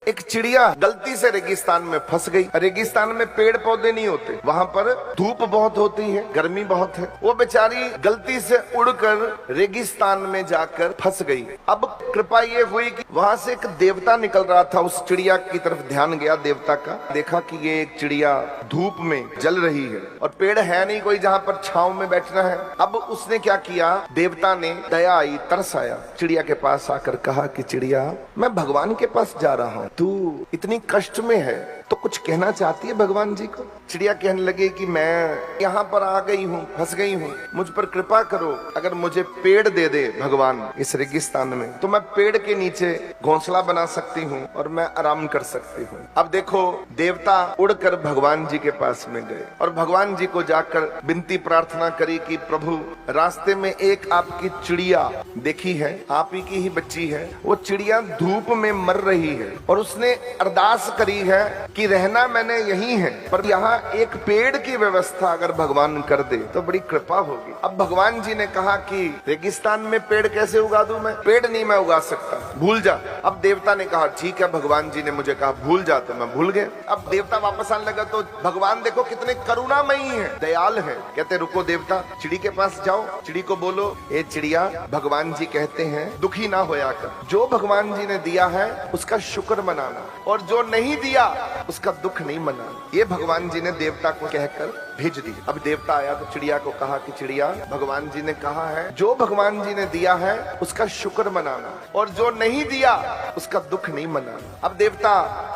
एक चिड़िया गलती से रेगिस्तान में फंस गई। रेगिस्तान में पेड़ पौधे नहीं होते, वहां पर धूप बहुत होती है, गर्मी बहुत है। वो बेचारी गलती से उड़कर रेगिस्तान में जाकर फंस गई। अब कृपा ये हुई कि वहां से एक देवता निकल रहा था, उस चिड़िया की तरफ ध्यान गया देवता का। देखा कि ये एक चिड़िया धूप में जल रही है और पेड़ है नहीं कोई जहां पर छांव में बैठना है। अब उसने क्या किया, देवता ने दया आई, तरस आया, चिड़िया के पास आकर कहा कि चिड़िया, मैं भगवान के पास जा रहा हूँ, तू इतनी कष्ट में है तो कुछ कहना चाहती है भगवान जी को। चिड़िया कहने लगी कि मैं यहाँ पर आ गई हूँ, फंस गई हूँ, मुझ पर कृपा करो। अगर मुझे पेड़ दे दे भगवान इस रेगिस्तान में, तो मैं पेड़ के नीचे घोंसला बना सकती हूँ और मैं आराम कर सकती हूँ। अब देखो, देवता उड़कर भगवान जी के पास में गए और भगवान जी को जाकर विनती प्रार्थना करी कि प्रभु, रास्ते में एक आपकी चिड़िया देखी है, आप ही की ही बच्ची है, वो चिड़िया धूप में मर रही है और उसने अरदास करी है कि रहना मैंने यही है, पर यहाँ एक पेड़ की व्यवस्था अगर भगवान कर दे तो बड़ी कृपा होगी। अब भगवान जी ने कहा कि रेगिस्तान में पेड़ कैसे उगा दूं मैं, पेड़ नहीं मैं उगा सकता, भूल जा। अब देवता ने कहा ठीक है, भगवान जी ने मुझे कहा भूल जा, तो मैं भूल गया। अब देवता वापस आने लगा तो भगवान देखो कितने करुणामयी है, दयाल है। कहते रुको देवता, चिड़ी के पास जाओ, चिड़ी को बोलो, ए चिड़िया, भगवान जी कहते हैं दुखी ना होया कर, जो भगवान जी ने दिया है उसका शुक्र मनाना और जो नहीं दिया उसका दुख नहीं मनाना। ये भगवान जी ने देवता को कहकर भेज दी। अब देवता आया तो चिड़िया को कहा कि चिड़िया, भगवान जी ने कहा है जो भगवान जी ने दिया है उसका शुक्र मनाना और जो नहीं दिया उसका दुख नहीं मनाना। अब देवता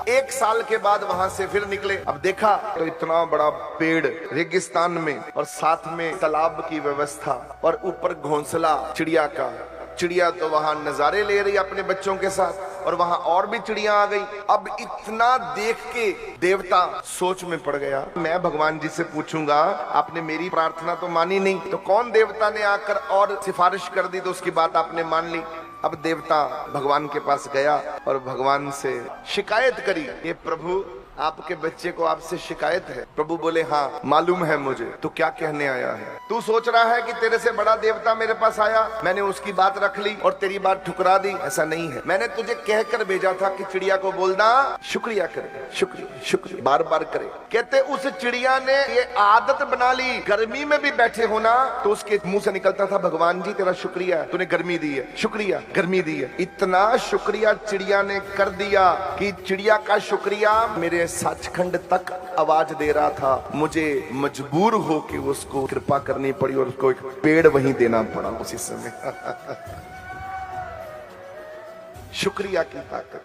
1 साल के बाद वहां से फिर निकले। अब देखा तो इतना बड़ा पेड़ रेगिस्तान में और साथ में तालाब की व्यवस्था और ऊपर घोंसला चिड़िया का। चिड़िया तो वहां नजारे ले रही अपने बच्चों के साथ और वहां और भी चिड़िया आ गई। अब इतना देख के देवता सोच में पड़ गया, मैं भगवान जी से पूछूंगा, आपने मेरी प्रार्थना तो मानी नहीं, तो कौन देवता ने आकर और सिफारिश कर दी तो उसकी बात आपने मान ली। अब देवता भगवान के पास गया और भगवान से शिकायत करी, ये प्रभु, आपके बच्चे को आपसे शिकायत है। प्रभु बोले हाँ मालूम है मुझे, तू क्या कहने आया है। तू सोच रहा है कि तेरे से बड़ा देवता मेरे पास आया, मैंने उसकी बात रख ली और तेरी बात ठुकरा दी, ऐसा नहीं है। मैंने तुझे कहकर भेजा था कि चिड़िया को बोलना शुक्रिया करे, शुक्रिया शुक्रिया बार बार करे। कहते उस चिड़िया ने ये आदत बना ली, गर्मी में भी बैठे होना तो उसके मुंह से निकलता था भगवान जी तेरा शुक्रिया, तूने गर्मी दी है, शुक्रिया गर्मी दी है। इतना शुक्रिया चिड़िया ने कर दिया कि चिड़िया का शुक्रिया मेरे सचखंड तक आवाज दे रहा था। मुझे मजबूर हो कि उसको कृपा करनी पड़ी और उसको एक पेड़ वहीं देना पड़ा उसी समय। शुक्रिया की ताकत।